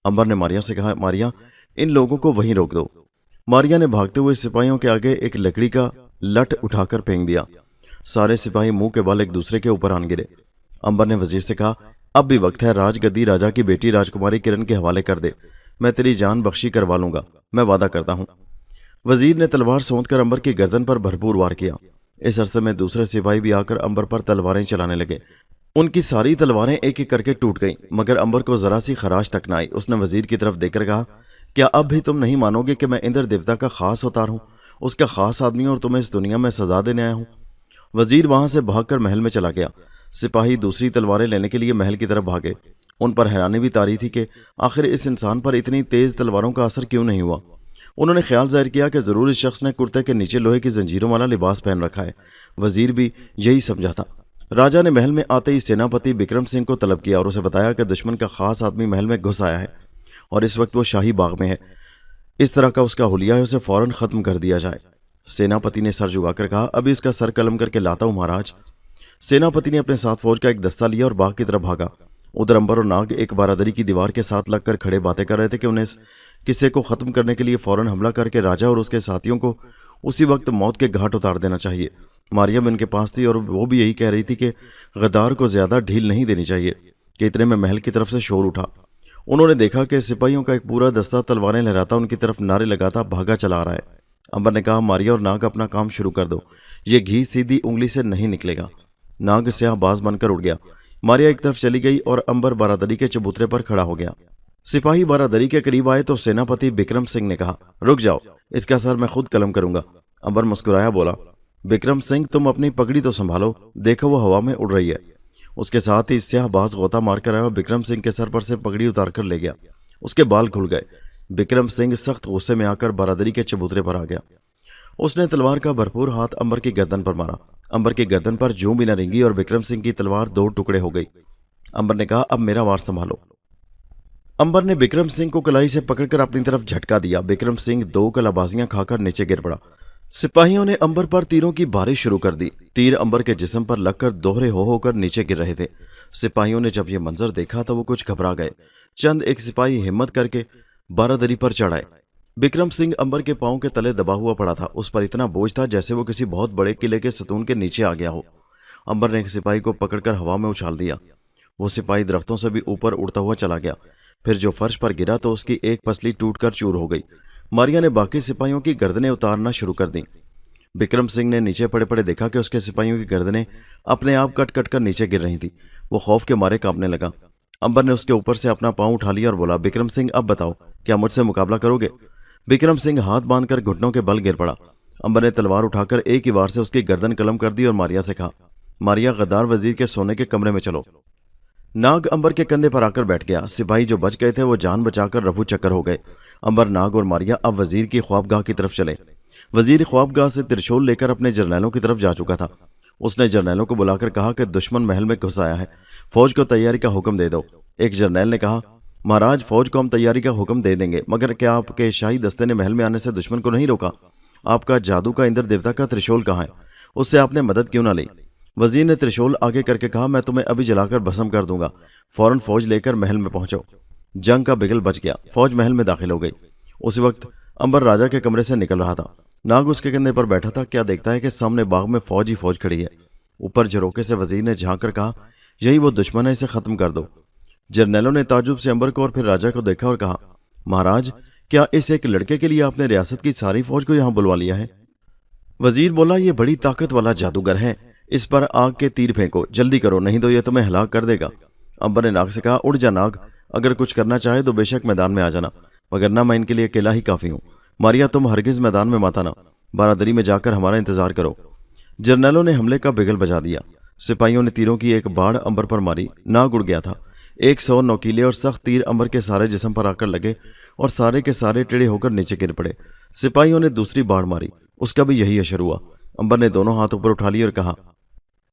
अंबर ने मारिया से कहा, मारिया, इन लोगों को वहीं रोक दो। मारिया ने भागते हुए सिपाहियों के आगे एक लकड़ी का लठ उठाकर फेंक दिया। सारे सिपाही मुंह के बल एक दूसरे के ऊपर आन गिरे। अंबर ने वजीर से कहा, अब भी वक्त है, राजगद्दी राजा की बेटी राजकुमारी किरण के हवाले कर दे। मैं तेरी जान बख्शी करवा लूंगा, मैं वादा करता हूं। वजीर ने तलवार सौंधकर अंबर की गर्दन पर भरपूर वार किया। इस अरसे में दूसरे सिपाही भी आकर अंबर पर तलवारें चलाने लगे। उनकी सारी तलवारें एक एक करके टूट गईं, मगर अंबर को जरा सी खराश तक न आई। उसने वजीर की तरफ देखकर कहा, क्या अब भी तुम नहीं मानोगे कि मैं इंद्र देवता का खास अवतार हूं, उसका खास आदमी हूं और तुम्हें इस दुनिया में सजा देने आया हूं? वजीर वहां से भागकर महल में चला गया। सिपाही दूसरी तलवारें लेने के लिए महल की तरफ भागे। उन पर हैरानी भी तारी थी कि आखिर इस इंसान पर इतनी तेज तलवारों का असर क्यों नहीं हुआ। उन्होंने ख्याल जाहिर किया कि जरूर इस शख्स ने कुर्ते के नीचे लोहे की जंजीरों वाला लिबास पहन रखा है। वजीर भी यही समझा था। राजा ने महल में आते ही सेनापति बिक्रम सिंह को तलब किया और उसे बताया कि दुश्मन का खास आदमी महल में घुस आया है और इस वक्त वो शाही बाग में है। इस तरह का उसका हुलिया है, उसे फौरन खत्म कर दिया जाए। सेनापति ने सर झुकाकर कहा, अभी इसका सर कलम करके लाता हूं महाराज। सेनापति ने अपने साथ फौज का एक दस्ता लिया और बाग की तरफ भागा। उधर अंबर और नाग एक बारादरी की दीवार के साथ लगकर खड़े बातें कर रहे थे कि उन्हें इस किस्से को खत्म करने के लिए फौरन हमला करके राजा और उसके साथियों को उसी वक्त मौत के घाट उतार देना चाहिए। मारियम इनके पास थी और वो भी यही कह रही थी कि गद्दार को ज्यादा ढील नहीं देनी चाहिए कि इतने में महल की तरफ से शोर उठा। उन्होंने देखा कि सिपाहियों का एक पूरा दस्ता तलवारें लहराता उनकी तरफ नारे लगाता भागा चला आ रहा है। अंबर ने कहा, मारिया और नाग, अपना काम शुरू कर दो, ये घी सीधी उंगली से नहीं निकलेगा। नाग स्याहबाज बनकर उड़ गया। मारिया एक तरफ चली गई और अंबर बारादरी के चबूतरे पर खड़ा हो गया। सिपाही बारादरी के करीब आए तो सेनापति बिक्रम सिंह ने कहा, रुक जाओ, इसका सर मैं खुद कलम करूंगा। अंबर मुस्कुराया, बोला, बिक्रम सिंह, तुम अपनी पगड़ी तो संभालो, देखो वो हवा में उड़ रही है। उसके साथ ही स्याहबाज गोता मारकर आया और बिक्रम सिंह के सर पर से पगड़ी उतार कर ले गया। उसके बाल खुल गए। बिक्रम सिंह सख्त गुस्से में आकर बारादरी के चबूतरे पर आ गया। उसने तलवार का भरपूर हाथ अंबर की गर्दन पर मारा। अंबर की गर्दन पर जूं भी न रेंगी और बिक्रम सिंह की तलवार 2 टुकड़े हो गई। अंबर ने कहा, अब मेरा वार संभालो। अंबर ने बिक्रम सिंह को कलाई से पकड़कर अपनी तरफ झटका दिया। बिक्रम सिंह 2 कलाबाजियां खाकर नीचे गिर पड़ा। सिपाहियों ने अंबर पर तीरों की बारिश शुरू कर दी। तीर अंबर के जिस्म पर लगकर दोहरे हो होकर नीचे गिर रहे थे। सिपाहियों ने जब यह मंजर देखा तो वो कुछ घबरा गए। चंद एक सिपाही हिम्मत करके बारादरी पर चढ़ आए। विक्रम सिंह अंबर के पांव के तले दबा हुआ पड़ा था। उस पर इतना बोझ था जैसे वो किसी बहुत बड़े किले के सतून के नीचे आ गया हो। अंबर ने एक सिपाही को पकड़कर हवा में उछाल दिया। वो सिपाही दरख्तों से भी ऊपर उड़ता हुआ चला गया। फिर जो फर्श पर गिरा तो उसकी एक पसली टूटकर चूर हो गई। मारिया ने बाकी सिपाहियों की गर्दनें उतारना शुरू कर दी। विक्रम सिंह ने नीचे पड़े पड़े देखा कि उसके सिपाहियों की गर्दनें अपने आप कट कट कर नीचे गिर रही थी। वो खौफ के मारे कांपने लगा। अंबर ने उसके ऊपर से अपना पांव उठा लिया और बोला, विक्रम सिंह, अब बताओ, क्या मुझसे मुकाबला करोगे? विक्रम सिंह हाथ बांधकर घुटनों के बल गिर पड़ा। अंबर ने तलवार उठाकर एक ही वार से उसकी गर्दन कलम कर दी और मारिया से कहा, मारिया, गद्दार वजीर के सोने के कमरे में चलो। नाग अंबर के कंधे पर आकर बैठ गया। सिपाही जो बच गए थे वो जान बचाकर रफू चक्कर हो गए। अंबर, नाग और मारिया अब वजीर की ख्वाबगाह की तरफ चले। वजीर ख्वाबगाह से त्रिशूल लेकर अपने जर्नैलों की तरफ जा चुका था। उसने जर्नैलों को बुलाकर कहा कि दुश्मन महल में घुस आया है, फौज को तैयारी का हुक्म दे दो। एक जर्नैल ने कहा, महाराज, फौज को हम तैयारी का हुक्म दे देंगे, मगर क्या आपके शाही दस्ते ने महल में आने से दुश्मन को नहीं रोका? आपका जादू का इंद्र देवता का त्रिशूल कहाँ है? उससे आपने मदद क्यों ना ली? वजीर ने त्रिशूल आगे करके कहा, मैं तुम्हें अभी जलाकर भस्म कर दूंगा। फौरन फौज लेकर महल में पहुंचो। जंग का बिगल बच गया। फौज महल में दाखिल हो गई। उसी वक्त अंबर राजा के कमरे से निकल रहा था। नाग उसके कंधे पर बैठा था। क्या देखता है कि सामने बाग में फौज ही फौज खड़ी है। ऊपर झरोके से वजीर ने झांक कर कहा, यही वो दुश्मन है, इसे खत्म कर दो। जर्नैलों ने ताजुब से अंबर को और फिर राजा को देखा और कहा, महाराज, क्या इस एक लड़के के लिए आपने रियासत की सारी फौज को यहाँ बुलवा लिया है? वजीर बोला, ये बड़ी ताकत वाला जादूगर है, इस पर आग के तीर फेंको, जल्दी करो, नहीं तो ये तुम्हें हलाक कर देगा। अंबर ने नाग से कहा, उड़ जा नाग, अगर कुछ करना चाहे तो बेशक मैदान में आ जाना, वगरना मैं इनके लिए अकेला ही काफी हूँ। मारिया, तुम हरगिज मैदान में मत आना, बारादरी में जाकर हमारा इंतजार करो। जर्नैलों ने हमले का बिगल बजा दिया। सिपाहियों ने तीरों की एक बाढ़ अंबर पर मारी। नाग उड़ गया था। 100 नोकीले और सख्त तीर अंबर के सारे जिस्म पर आकर लगे और सारे के सारे टेढ़े होकर नीचे गिर पड़े। सिपाहियों ने दूसरी बाढ़ मारी। उसका भी यही असर हुआ। अंबर ने दोनों हाथ ऊपर उठा लिए और कहा,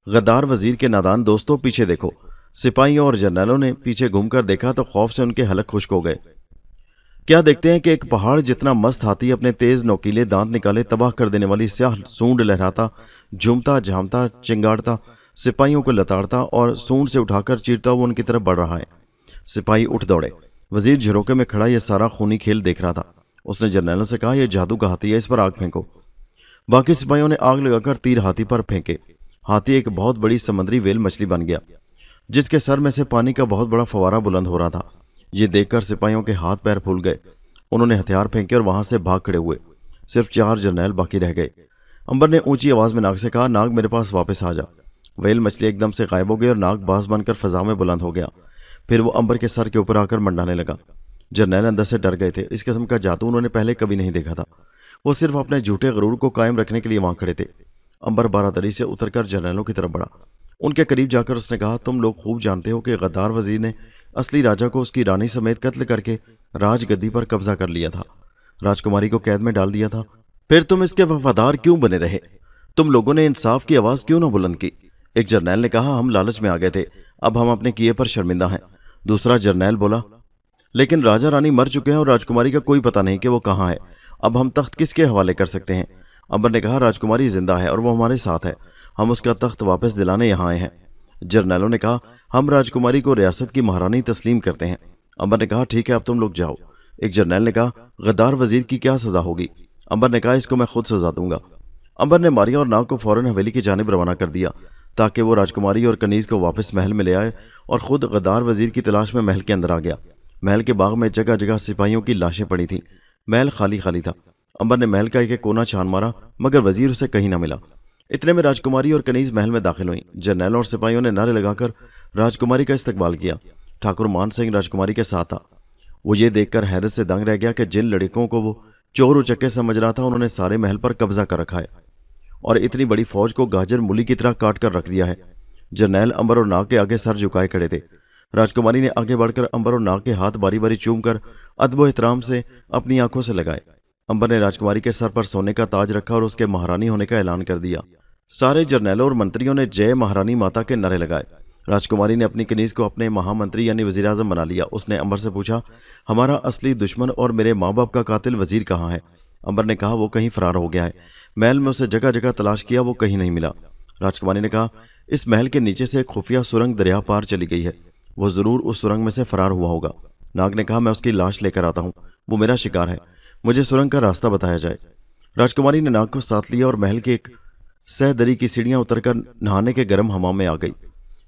गद्दार वजीर के नादान दोस्तों, पीछे देखो। सिपाहियों और जर्नैलों ने पीछे घूमकर देखा तो खौफ से उनके हलक खुश्क हो गए। क्या देखते हैं कि एक पहाड़ जितना मस्त हाथी अपने तेज नोकीले दांत निकाले तबाह कर देने वाली स्याह सूंड लहराता, झूमता, झामता, चिंगाड़ता, सिपाहियों को लताड़ता और सूंड से उठाकर चीरता हुआ उनकी तरफ बढ़ रहा है। सिपाही उठ दौड़े। वजीर झरोके में खड़ा यह सारा खूनी खेल देख रहा था। उसने जर्नैलों से कहा, यह जादू का हाथी है, इस पर आग फेंको। बाकी सिपाहियों ने आग लगाकर तीर हाथी पर फेंके। हाथी एक बहुत बड़ी समुद्री वेल मछली बन गया, जिसके सर में से पानी का बहुत बड़ा फवारा बुलंद हो रहा था। ये देखकर सिपाहियों के हाथ पैर फूल गए। उन्होंने हथियार फेंके और वहां से भाग खड़े हुए। सिर्फ 4 जर्नैल बाकी रह गए। अंबर ने ऊंची आवाज में नाग से कहा, नाग, मेरे पास वापस आ जा। वेल मछली एकदम से गायब हो गई और नाग बाज बनकर फजा में बुलंद हो गया। फिर वो अंबर के सर के ऊपर आकर मंडाने लगा। जर्नैल अंदर से डर गए थे। इस किस्म का जादू उन्होंने पहले कभी नहीं देखा था। वो सिर्फ अपने झूठे गरूर को कायम रखने के लिए वहां खड़े थे। अंबर बारादरी से उतरकर जर्नैलों की तरफ बढ़ा। उनके करीब जाकर उसने कहा, तुम लोग खूब जानते हो कि गद्दार वजीर ने असली राजा को उसकी रानी समेत कत्ल करके राजगद्दी पर कब्जा कर लिया था, राजकुमारी को कैद में डाल दिया था। फिर तुम इसके वफादार क्यों बने रहे? तुम लोगों ने इंसाफ की आवाज क्यों न बुलंद की? एक जर्नैल ने कहा, हम लालच में आ गए थे, अब हम अपने किए पर शर्मिंदा हैं। दूसरा जर्नैल बोला, लेकिन राजा रानी मर चुके हैं और राजकुमारी का कोई पता नहीं कि वो कहाँ है। अब हम तख्त किसके हवाले कर सकते हैं? अंबर ने कहा, राजकुमारी जिंदा है और वो हमारे साथ है, हम उसका तख्त वापस दिलाने यहाँ आए हैं। जर्नैलों ने कहा, हम राजकुमारी को रियासत की महारानी तस्लीम करते हैं। अंबर ने कहा, ठीक है, अब तुम लोग जाओ। एक जर्नैल ने कहा, गद्दार वजीर की क्या सजा होगी? अंबर ने कहा, इसको मैं खुद सजा दूंगा। अंबर ने मारिया और नाग को फौरन हवेली की जानिब रवाना कर दिया ताकि वो राजकुमारी और कनीज को वापस महल में ले आए और खुद गद्दार वजीर की तलाश में महल के अंदर आ गया। महल के बाग में जगह जगह सिपाहियों की लाशें पड़ी थीं। महल खाली खाली था। अंबर ने महल का एक कोना छान मारा मगर वजीर उसे कहीं ना मिला। इतने में राजकुमारी और कनीज महल में दाखिल हुई। जर्नैलों और सिपाहियों ने नारे लगाकर राजकुमारी का इस्तकबाल किया। ठाकुर मान सिंह राजकुमारी के साथ था। वो ये देखकर हैरत से दंग रह गया कि जिन लड़कों को वो चोर उचक्के समझ रहा था उन्होंने सारे महल पर कब्जा कर रखा है और इतनी बड़ी फौज को गाजर मूली की तरह काट कर रख दिया है। जर्नैल अंबर और नाग के आगे सर झुकाए खड़े थे। राजकुमारी ने आगे बढ़कर अंबर और नाग के हाथ बारी बारी चूम कर अदब एहतराम से अपनी आंखों से लगाए। अंबर ने राजकुमारी के सर पर सोने का ताज रखा और उसके महारानी होने का ऐलान कर दिया। सारे जर्नैलों और मंत्रियों ने जय महारानी माता के नारे लगाए। राजकुमारी ने अपनी कनीज को अपने महामंत्री यानी वजीर आजम बना लिया। उसने अंबर से पूछा, हमारा असली दुश्मन और मेरे माँ बाप का कातिल वजीर कहाँ है? अंबर ने कहा, वो कहीं फरार हो गया है। महल में उसे जगह जगह तलाश किया, वो कहीं नहीं मिला। राजकुमारी ने कहा, इस महल के नीचे से एक खुफिया सुरंग दरिया पार चली गई है, वो जरूर उस सुरंग में से फरार हुआ होगा। नाग ने कहा, मैं उसकी लाश लेकर आता हूँ, वो मेरा शिकार है। मुझे सुरंग का रास्ता बताया जाए। राजकुमारी ने नाग को साथ लिया और महल के एक सहदरी की सीढ़ियां उतरकर नहाने के गर्म हमाम में आ गई।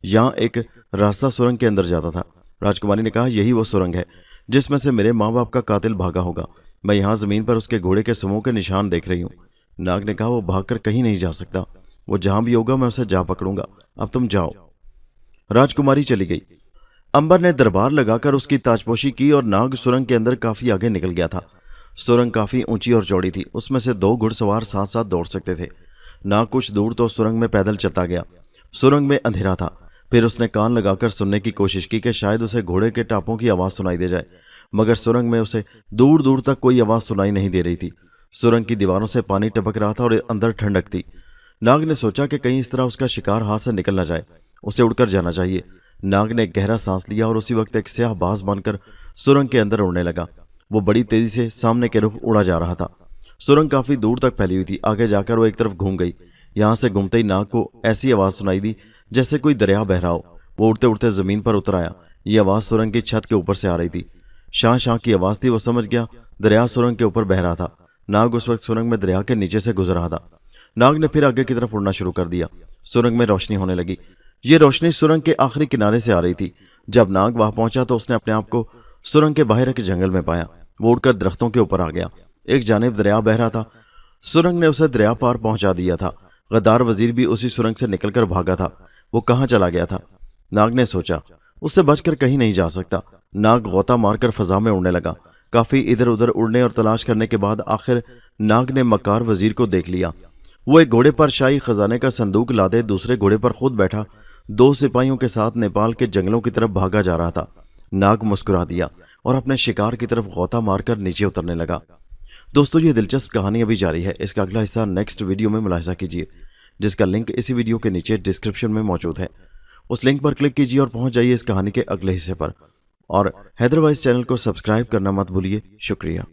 यहाँ एक रास्ता सुरंग के अंदर जाता था। राजकुमारी ने कहा, यही वो सुरंग है जिसमें से मेरे माँ बाप का कातिल भागा होगा। मैं यहाँ जमीन पर उसके घोड़े के समूह के निशान देख रही हूँ। नाग ने कहा, वो भागकर कहीं नहीं जा सकता, वो जहां भी होगा मैं उसे जा पकड़ूंगा। अब तुम जाओ। राजकुमारी चली गई। अंबर ने दरबार लगाकर उसकी ताजपोशी की और नाग सुरंग के अंदर काफी आगे निकल गया था। सुरंग काफी ऊंची और चौड़ी थी, उसमें से 2 घुड़सवार साथ साथ दौड़ सकते थे। नाग कुछ दूर तो सुरंग में पैदल चलता गया। सुरंग में अंधेरा था। फिर उसने कान लगाकर सुनने की कोशिश की कि शायद उसे घोड़े के टापों की आवाज सुनाई दे जाए, मगर सुरंग में उसे दूर दूर तक कोई आवाज सुनाई नहीं दे रही थी। सुरंग की दीवारों से पानी टपक रहा था और अंदर ठंडक थी। नाग ने सोचा कि कहीं इस तरह उसका शिकार हाथ से निकल न जाए, उसे उड़कर जाना चाहिए। नाग ने गहरा सांस लिया और उसी वक्त एक स्याह बाज बनकर सुरंग के अंदर उड़ने लगा। वो बड़ी तेजी से सामने के रुख उड़ा जा रहा था। सुरंग काफी दूर तक फैली हुई थी। आगे जाकर वो एक तरफ घूम गई। यहां से घूमते ही नाग को ऐसी आवाज सुनाई दी जैसे कोई दरिया बह रहा हो। वो उड़ते उड़ते जमीन पर उतर आया। ये आवाज सुरंग की छत के ऊपर से आ रही थी। शां शां की आवाज थी। वो समझ गया दरिया सुरंग के ऊपर बह रहा था। नाग उस वक्त सुरंग में दरिया के नीचे से गुजर रहा था। नाग ने फिर आगे की तरफ उड़ना शुरू कर दिया। सुरंग में रोशनी होने लगी। ये रोशनी सुरंग के आखिरी किनारे से आ रही थी। जब नाग वहां पहुंचा तो उसने अपने आप को सुरंग के बाहर के जंगल में पाया। वो उड़कर दरख्तों के ऊपर आ गया। एक जानिब दरिया बह रहा था। सुरंग ने उसे दरिया पार पहुंचा दिया था। गद्दार वजीर भी उसी सुरंग से निकलकर भागा था। वो कहाँ चला गया था? नाग ने सोचा, उससे बचकर कहीं नहीं जा सकता। नाग गोता मारकर फजा में उड़ने लगा। काफी इधर उधर उड़ने और तलाश करने के बाद आखिर नाग ने मक्कार वजीर को देख लिया। वो एक घोड़े पर शाही खजाने का संदूक लादे दूसरे घोड़े पर खुद बैठा 2 सिपाहियों के साथ नेपाल के जंगलों की तरफ भागा जा रहा था। नाग मुस्कुरा दिया और अपने शिकार की तरफ गोता मारकर नीचे उतरने लगा। दोस्तों, ये दिलचस्प कहानी अभी जारी है। इसका अगला हिस्सा नेक्स्ट वीडियो में मुलाहिजा कीजिए, जिसका लिंक इसी वीडियो के नीचे डिस्क्रिप्शन में मौजूद है। उस लिंक पर क्लिक कीजिए और पहुंच जाइए इस कहानी के अगले हिस्से पर। और हैदराबाद चैनल को सब्सक्राइब करना मत भूलिए। शुक्रिया।